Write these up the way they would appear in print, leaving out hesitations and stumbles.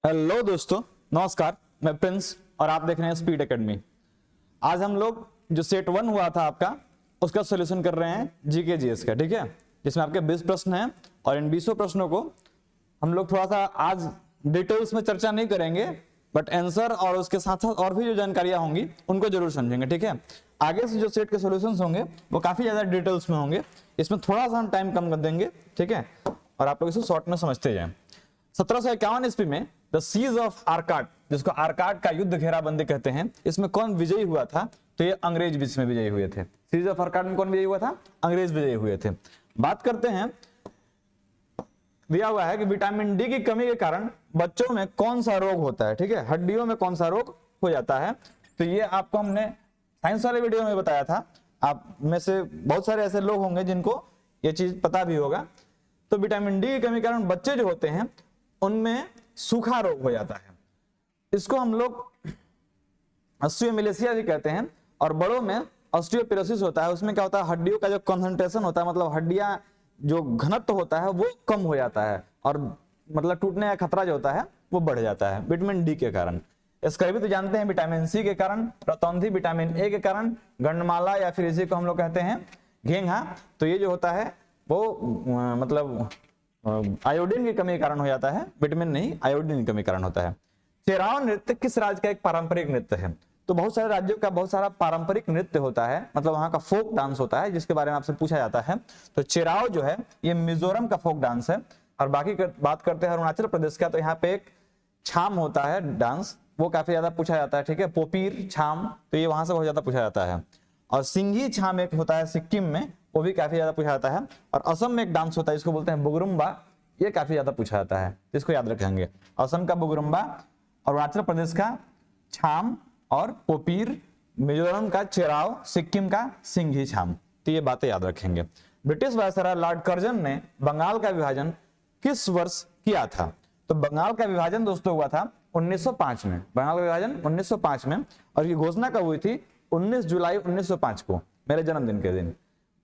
Hello दोस्तों, नमस्कार। मैं प्रिंस और आप देख रहे हैं स्पीड एकेडमी। आज हम लोग जो सेट 1 हुआ था आपका, उसका सॉल्यूशन कर रहे हैं जीके जीएस का, ठीक है, जिसमें आपके 20 प्रश्न हैं और इन 20 प्रश्नों को हम लोग थोड़ा सा आज डिटेल्स में चर्चा नहीं करेंगे, बट आंसर और उसके साथ साथ और भी जो जानकारियां होंगी उनको जरूर समझेंगे, ठीक है। आगे से जो सेट के सॉल्यूशंस होंगे वो काफी ज्यादा डिटेल्स में होंगे, इसमें थोड़ा सा हम टाइम कम कर देंगे, ठीक है, और आप लोग इसे शॉर्ट में समझते जाएं। 1751 ईस्वी में द सीज ऑफ आर्काट, जिसको आर्काट का युद्ध घेराबंदी कहते हैं, इसमें कौन विजयी हुआ था? तो ये अंग्रेज इसमें विजयी हुए थे। सीज ऑफ आर्काट में कौन विजयी हुआ था? अंग्रेज विजयी हुए थे। बात करते हैं, दिया हुआ है कि विटामिन डी की कमी के कारण बच्चों में कौन सा रोग होता है, ठीक है, हड्डियों में कौन सा रोग हो जाता है। तो ये आपको हमने साइंस वाले वीडियो में बताया था। आप में से बहुत सारे ऐसे लोग होंगे जिनको ये चीज पता भी होगा। तो विटामिन डी की कमी के कारण बच्चे जो होते हैं उनमें सूखा रोग हो जाता है। इसको हम लोग ऑस्टियोमिलेसिया भी कहते हैं। और बड़ों में ऑस्टियोपोरोसिस होता है। उसमें क्या होता है, हड्डियों का जो कंसंट्रेशन होता है, मतलब हड्डियां जो घनत्व होता है वो कम हो जाता है और मतलब टूटने का खतरा जो होता है वो बढ़ जाता है विटामिन डी के कारण। स्कर्वी तो जानते हैं विटामिन सी के कारण, रतौंधी विटामिन ए के कारण, गंडमाला या फिर इसी को हम लोग कहते हैं घेंघा, तो ये जो होता है वो मतलब आयोडीन की कमी के कारण हो जाता है, विटामिन नहीं, आयोडीन की कमी के कारण होता है। चेराव नृत्य किस राज्य का एक पारंपरिक नृत्य है? तो बहुत सारे राज्यों का बहुत सारा पारंपरिक नृत्य होता है, मतलब वहां का फोक डांस होता है जिसके बारे में आपसे पूछा जाता है। तो चेराव जो है ये मिजोरम का फोक डांस है। और बाकी बात करते हैं अरुणाचल प्रदेश का, तो यहाँ पे एक छाम होता है डांस, वो काफी ज्यादा पूछा जाता है, ठीक है, पोपीर छाम, तो ये वहां से बहुत ज्यादा पूछा जाता है। और सिंघी छाम एक होता है सिक्किम में, वो भी काफी ज्यादा पूछा जाता है। और असम में एक डांस होता है जिसको बोलते हैं बुगरुम्बा, ये काफी ज्यादा पूछा जाता है, इसको याद रखेंगे। असम का बुगरुम्बा, अरुणाचल प्रदेश का छाम और पोपीर, मिजोरम का चेराव, सिक्किम का सिंघी छाम, तो ये बातें याद रखेंगे। ब्रिटिश वायसराय लॉर्ड कर्जन ने बंगाल का विभाजन किस वर्ष किया था? तो बंगाल का विभाजन दोस्तों हुआ था 1905 में। बंगाल का विभाजन 1905 में, और ये घोषणा कब हुई थी? 19 जुलाई 1905 को, मेरे जन्मदिन के दिन।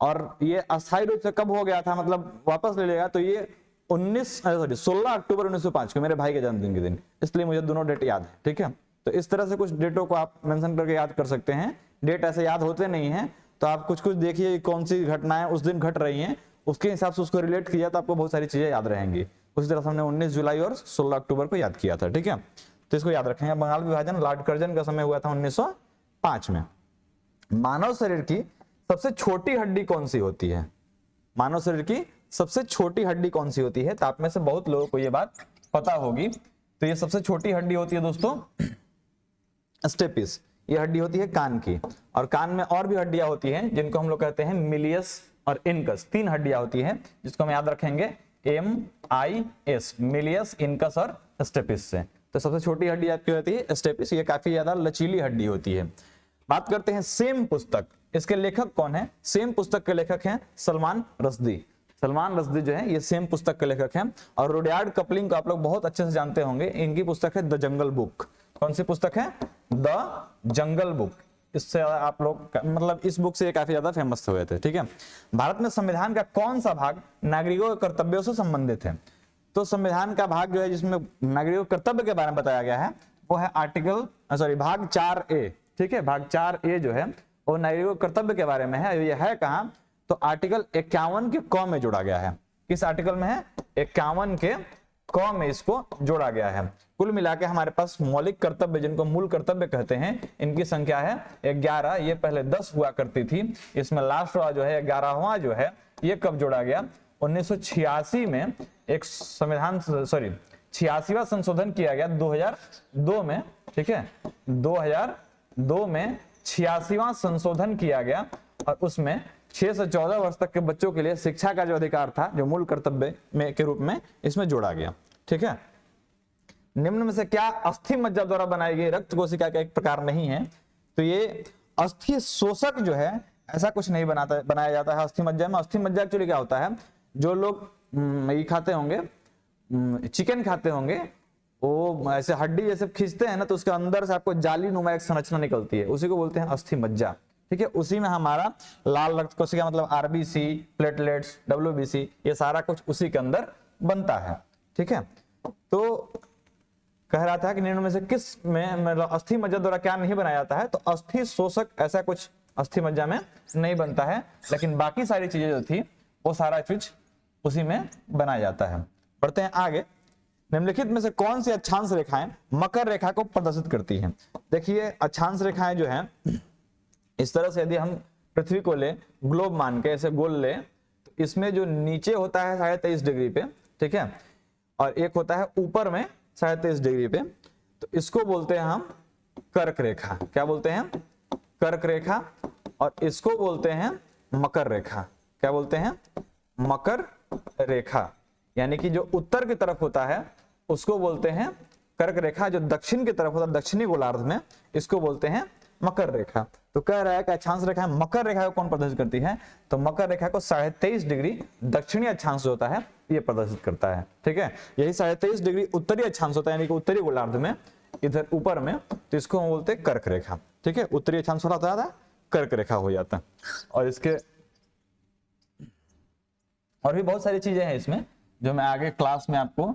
और ये अस्थायी रूप से कब हो गया था, मतलब वापस ले लेगा, तो ये 16 अक्टूबर 1905 को, मेरे भाई के जन्मदिन के दिन, इसलिए मुझे दोनों डेट याद है, ठीक है। तो इस तरह से कुछ डेटों को आप मेंशन करके याद कर सकते हैं। डेट ऐसे याद होते नहीं हैं, तो आप कुछ कुछ देखिए कौन सी घटनाएं उस दिन घट रही हैं, उसके हिसाब से उसको रिलेट किया तो आपको बहुत सारी चीजें याद रहेंगी। उसी तरह से हमने 19 जुलाई और 16 अक्टूबर को याद किया था, ठीक है। तो इसको याद रखेंगे। बंगाल विभाजन लॉर्ड कर्जन का समय हुआ था 1905 में। मानव शरीर की सबसे छोटी हड्डी कौन सी होती है? मानव शरीर की सबसे छोटी हड्डी कौन सी होती है? तो आप में से बहुत लोगों को यह बात पता होगी। तो ये सबसे छोटी हड्डी होती है दोस्तों स्टेपिस। ये हड्डी होती है कान की। और कान में और भी हड्डियां होती हैं जिनको हम लोग कहते हैं मिलियस और इनकस। 3 हड्डियां होती हैं जिसको हम याद रखेंगे MIS, मिलियस, इनकस और स्टेपिस से। तो सबसे छोटी हड्डी आपकी होती है स्टेपिस। ये काफी ज्यादा लचीली हड्डी होती है। बात करते हैं सेम पुस्तक, इसके लेखक कौन है? सेम पुस्तक के लेखक हैं सलमान रश्दी। सलमान रश्दी जो है ये सेम पुस्तक के लेखक हैं। और रुडयार्ड कपलिंग को आप लोग बहुत अच्छे से जानते होंगे। इनकी पुस्तक है द जंगल बुक। कौन सी पुस्तक है? The jungle book. इससे आप लोग मतलब इस बुक से ये काफी ज्यादा फेमस हुए थे, ठीक है। भारत में संविधान का कौन सा भाग नागरिकों के कर्तव्यों से संबंधित है? तो संविधान का भाग जो है जिसमें नागरिकों के कर्तव्य के बारे में बताया गया है वो है भाग 4A, ठीक है। भाग 4A जो है वो नागरिकों के कर्तव्य के बारे में है। ये है कहां? तो आर्टिकल 51 के क में जोड़ा गया है। किस आर्टिकल में है? 51 के क में इसको जोड़ा गया है। कुल मिला के हमारे पास मौलिक कर्तव्य, जिनको मूल कर्तव्य कहते हैं, इनकी संख्या है 11। ये पहले 10 हुआ करती थी। इसमें लास्ट वाला जो है 11वां जो है ये कब जोड़ा गया? 1986 में एक संविधान 86वां संशोधन किया गया 2002 में, ठीक है। 2002 में 86वां संशोधन किया गया और उसमें 6 से 14 वर्ष तक के बच्चों के लिए शिक्षा का जो अधिकार था, जो मूल कर्तव्य में के रूप में इसमें जोड़ा गया, ठीक है। निम्न में से क्या अस्थि मज्जा द्वारा बनाई गई रक्त कोशिका का एक प्रकार नहीं है? तो ये अस्थि शोषक जो है ऐसा कुछ नहीं बनाया जाता है अस्थि मज्जा में। अस्थि मज्जा एक्चुअली क्या होता है, जो लोग ये खाते होंगे, चिकन खाते होंगे, वो ऐसे हड्डी जैसे खींचते हैं ना, तो उसके अंदर से आपको जाली नुमा एक संरचना निकलती है, उसी को बोलते हैं अस्थि मज्जा, ठीक है। उसी में हमारा लाल रक्त कोशिका मतलब आरबीसी, प्लेटलेट्स, डब्ल्यूबीसी, ये सारा कुछ उसी के अंदर बनता है, ठीक है। तो कह रहा था कि निम्न में से किस में मतलब अस्थि मज्जा द्वारा क्या नहीं बनाया जाता है, तो अस्थि शोषक ऐसा कुछ अस्थि मज्जा में नहीं बनता है, लेकिन बाकी सारी चीजें जो थी वो सारा चीज उसी में बनाया जाता है। बढ़ते हैं आगे। निम्नलिखित में से कौन सी अक्षांश रेखाएं मकर रेखा को प्रदर्शित करती हैं? देखिए अक्षांश रेखाएं जो हैं इस तरह से यदि हम पृथ्वी को ले, ग्लोब मान के ऐसे गोल ले, तो इसमें जो नीचे होता है 23.5 डिग्री पे, ठीक है, और एक होता है ऊपर में 23.5 डिग्री पे, तो इसको बोलते हैं हम कर्क रेखा। क्या बोलते हैं? कर्क रेखा। और इसको बोलते हैं मकर रेखा। क्या बोलते हैं? मकर रेखा। यानी कि जो उत्तर की तरफ होता है उसको बोलते हैं कर्क रेखा, जो दक्षिण की तरफ होता है दक्षिणी गोलार्ध में, इसको बोलते हैं मकर रेखा। तो कह रहा है कि अक्षांश रेखा मकर रेखा को कौन प्रदर्शित करती है? तो मकर रेखा को 23.5 डिग्री दक्षिणी अक्षांश होता है ये प्रदर्शित करता है, ठीक है। यही 23.5 डिग्री उत्तरी अक्षांश होता है, यानी कि उत्तरी गोलार्ध में इधर ऊपर में, तो इसको हम बोलते हैं कर्क रेखा, ठीक है। उत्तरी अक्षांश होता था कर्क रेखा हो जाता है। और इसके और भी बहुत सारी चीजें हैं इसमें जो मैं आगे क्लास में आपको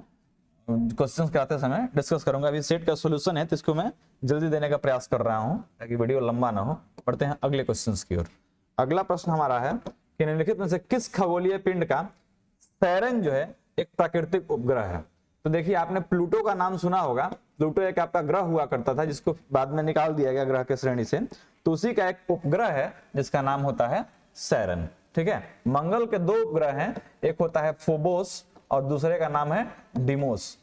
क्वेश्चंस कराते समय डिस्कस करूंगा। अभी सेट का सॉल्यूशन है तो इसको मैं जल्दी देने का प्रयास कर रहा हूं ताकि वीडियो लंबा ना हो। पढ़ते हैं अगले क्वेश्चंस की ओर। अगला प्रश्न हमारा है कि निम्नलिखित में से किस खगोलीय पिंड का सैरन जो है एक प्राकृतिक उपग्रह है? तो देखिए आपने प्लूटो का नाम सुना होगा। प्लूटो एक आपका ग्रह हुआ करता था जिसको बाद में निकाल दिया गया ग्रह के श्रेणी से, तो उसी का एक उपग्रह है जिसका नाम होता है सैरन, ठीक है। मंगल के दो उपग्रह हैं, एक होता है फोबोस और दूसरे का नाम है डिमोस।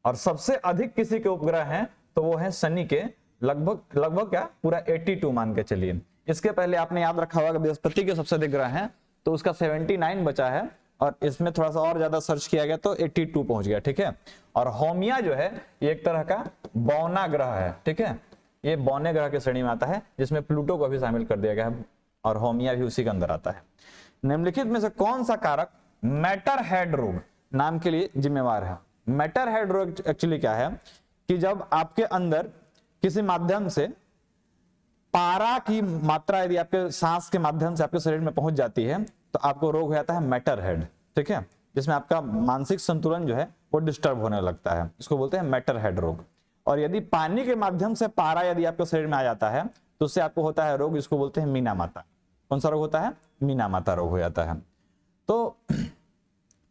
और सबसे अधिक किसी के उपग्रह हैं तो वो है शनि के, लगभग क्या पूरा 82 मान के चलिए। इसके पहले आपने याद रखा होगा बृहस्पति के सबसे अधिक ग्रह हैं तो उसका 79 बचा है, और इसमें थोड़ा सा और ज्यादा सर्च किया गया तो 82 पहुंच गया, ठीक है। और होमिया जो है ये एक तरह का बौना ग्रह है, ठीक है। ये बौने ग्रह के श्रेणी में आता है जिसमें प्लूटो को भी शामिल कर दिया गया है और होमिया भी उसी के अंदर आता है। निम्नलिखित में से कौन सा कारक मैटर हेड रोग नाम के लिए जिम्मेवार है? मैटर हेड रोग एक्चुअली क्या है कि जब आपके अंदर किसी माध्यम से पारा की मात्रा यदि आपके सांस के माध्यम से आपके शरीर में पहुंच जाती है तो आपको रोग हो जाता है मैटर हेड, ठीक है, जिसमें आपका मानसिक संतुलन जो है वो डिस्टर्ब होने लगता है, इसको बोलते हैं मैटर हेड रोग। और यदि पानी के माध्यम से पारा यदि आपके शरीर में आ जाता है तो उससे आपको होता है रोग, इसको बोलते हैं मीना माता। कौन सा रोग होता है? मीना माता रोग हो जाता है। तो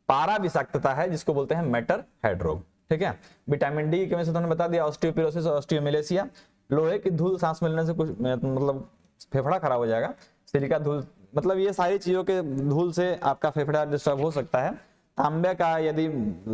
पारा विषाक्तता है जिसको बोलते हैं मैटर हेड रोग, ठीक है। विटामिन डी की कमी से तुमने बता दिया, ऑस्टियोपोरोसिस और ऑस्टियोमेलेसिया। लोहे की धूल सांस में लेने से कुछ मतलब फेफड़ा खराब हो जाएगा। सिलिका धूल, मतलब ये सारी चीजों के धूल से आपका फेफड़ा डिस्टर्ब हो सकता है। तांबे का यदि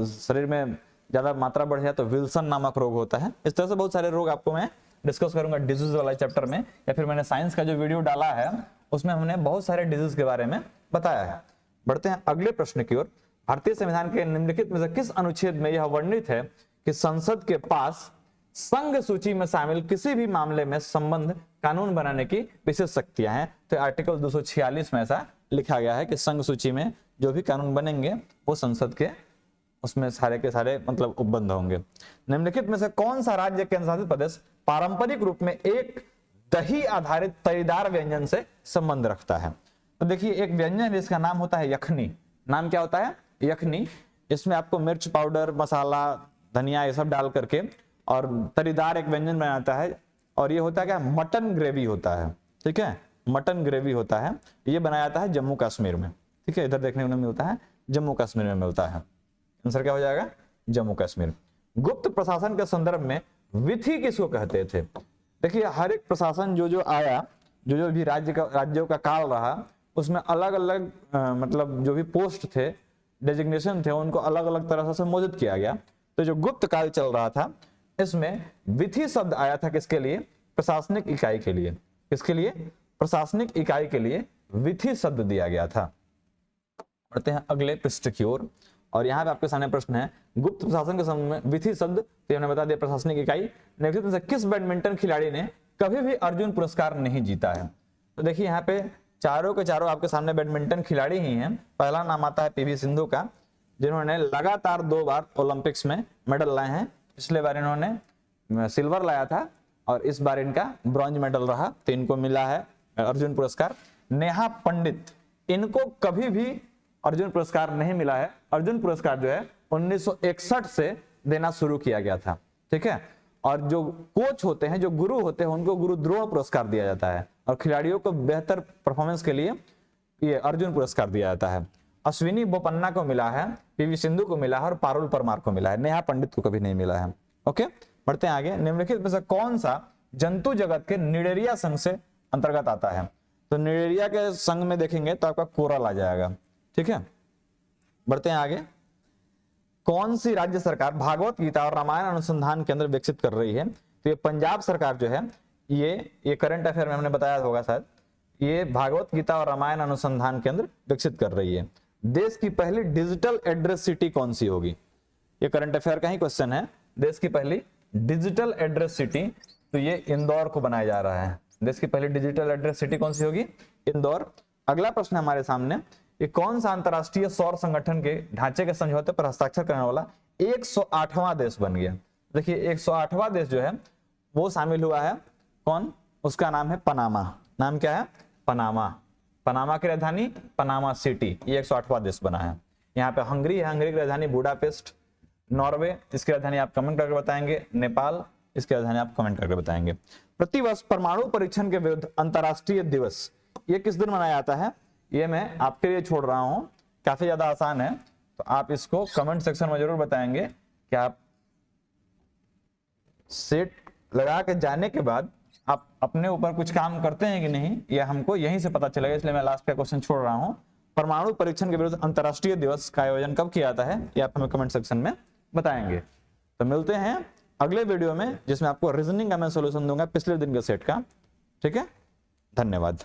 शरीर में ज्यादा मात्रा बढ़ जाए तो विल्सन नामक रोग होता है। इस तरह से बहुत सारे रोग आपको मैं डिस्कस करूंगा डिजीज वाला चैप्टर में, या फिर मैंने साइंस का जो वीडियो डाला है उसमें हमने बहुत सारे डिजीज के बारे में बताया है। बढ़ते हैं अगले प्रश्न की ओर। भारतीय संविधान के निम्नलिखित में से किस अनुच्छेद में यह वर्णित है कि संसद के पास संघ सूची में शामिल किसी भी मामले में संबंध कानून बनाने की विशेष शक्तियां हैं? तो आर्टिकल 246 में ऐसा लिखा गया है कि संघ सूची में जो भी कानून बनेंगे वो संसद के उसमें सारे के सारे मतलब उपबंध होंगे। निम्नलिखित में से कौन सा राज्य केंद्र शासित प्रदेश पारंपरिक रूप में एक दही आधारित तरीदार व्यंजन से संबंध रखता है? तो देखिए एक व्यंजन है जिसका नाम होता है यखनी। नाम क्या होता है? यखनी। इसमें आपको मिर्च पाउडर, मसाला, धनिया ये सब डाल करके और तरीदार एक व्यंजन बनाता है। और ये होता है क्या? मटन ग्रेवी होता है, ठीक है, मटन ग्रेवी होता है। ये बनाया जाता है जम्मू कश्मीर में, ठीक है, इधर देखने को मिलता है, जम्मू कश्मीर में मिलता है। आंसर क्या हो जाएगा? जम्मू कश्मीर। गुप्त प्रशासन के संदर्भ में विधि किसको कहते थे? देखिए हर एक प्रशासन जो आया, जो भी राज्यों का काल रहा, उसमें अलग अलग मतलब जो भी पोस्ट थे, डेजिग्नेशन थे, उनको अलग अलग तरह से संबोधित किया गया। तो जो गुप्त काल चल रहा था इसमें विधि शब्द आया था किसके लिए? प्रशासनिक इकाई के लिए। किसके लिए? प्रशासनिक इकाई के लिए विधि शब्द दिया गया था। बढ़ते हैं अगले पृष्ठ की ओर। और यहाँ पे आपके सामने प्रश्न है, गुप्त प्रशासन के संबंध में विधि शब्द तो हमने बता दिया प्रशासनिक इकाई। निम्नलिखित में से किस बैडमिंटन खिलाड़ी ने कभी भी अर्जुन पुरस्कार नहीं जीता है? तो देखिए यहाँ पे चारों के चारों आपके सामने बैडमिंटन खिलाड़ी ही हैं। पहला नाम आता है पीवी सिंधु का, जिन्होंने लगातार 2 बार ओलंपिक्स में मेडल लाए हैं। पिछले बार इन्होंने सिल्वर लाया था और इस बार इनका ब्रॉन्ज मेडल रहा, तो इनको मिला है अर्जुन पुरस्कार। नेहा पंडित, इनको कभी भी अर्जुन पुरस्कार नहीं मिला है। अर्जुन पुरस्कार जो है 1961 से देना शुरू किया गया था, ठीक है। और जो कोच होते हैं, जो गुरु होते हैं, उनको गुरु द्रोण पुरस्कार दिया जाता है। और खिलाड़ियों को बेहतर परफॉर्मेंस के लिए ये अर्जुन पुरस्कार दिया जाता है। अश्विनी बोपन्ना को मिला है, पीवी सिंधु को मिला है और पारुल परमार को मिला है, नेहा पंडित को कभी नहीं मिला है। ओके, बढ़ते हैं आगे। निम्नलिखित में से कौन सा जंतु जगत के निडेरिया संघ से अंतर्गत आता है? तो निडेरिया के संघ में देखेंगे तो आपका कोरल आ जाएगा। ठीक है, बढ़ते हैं आगे। कौन सी राज्य सरकार भागवत गीता और रामायण अनुसंधान केंद्र विकसित कर रही है? तो ये पंजाब सरकार जो है, ये करंट अफेयर में हमने बताया होगा शायद, ये भागवत गीता और रामायण अनुसंधान केंद्र विकसित कर रही है। देश की पहली डिजिटल एड्रेस सिटी कौन सी होगी? ये करंट अफेयर का ही क्वेश्चन है। देश की पहली डिजिटल एड्रेस सिटी, तो ये इंदौर को बनाया जा रहा है। देश की पहली डिजिटल एड्रेस सिटी कौन सी होगी? इंदौर। अगला प्रश्न हमारे सामने, ये कौन सा अंतरराष्ट्रीय सौर संगठन के ढांचे के समझौते पर हस्ताक्षर करने वाला 108वां देश बन गया? देखिए 108वां देश जो है वो शामिल हुआ है, कौन? उसका नाम है पनामा। नाम क्या है? पनामा। पनामा की राजधानी पनामा सिटी, ये 108वां देश बना है। यहाँ पे हंगरी है, हंगरी की राजधानी बुडापेस्ट। नॉर्वे, इसकी राजधानी आप कमेंट करके बताएंगे। नेपाल, इसकी राजधानी आप कमेंट करके बताएंगे। प्रतिवर्ष परमाणु परीक्षण के विरुद्ध अंतरराष्ट्रीय दिवस ये किस दिन मनाया जाता है? ये मैं आपके लिए छोड़ रहा हूं, काफी ज्यादा आसान है, तो आप इसको कमेंट सेक्शन में जरूर बताएंगे कि आप सेट लगा के जाने के बाद आप अपने ऊपर कुछ काम करते हैं कि नहीं, यह हमको यहीं से पता चलेगा। इसलिए मैं लास्ट का क्वेश्चन छोड़ रहा हूं। परमाणु परीक्षण के विरुद्ध अंतरराष्ट्रीय दिवस का आयोजन कब किया जाता है, ये आप हमें कमेंट सेक्शन में बताएंगे। तो मिलते हैं अगले वीडियो में, जिसमें आपको रीजनिंग का मैं सोल्यूशन दूंगा पिछले दिन के सेट का। ठीक है, धन्यवाद।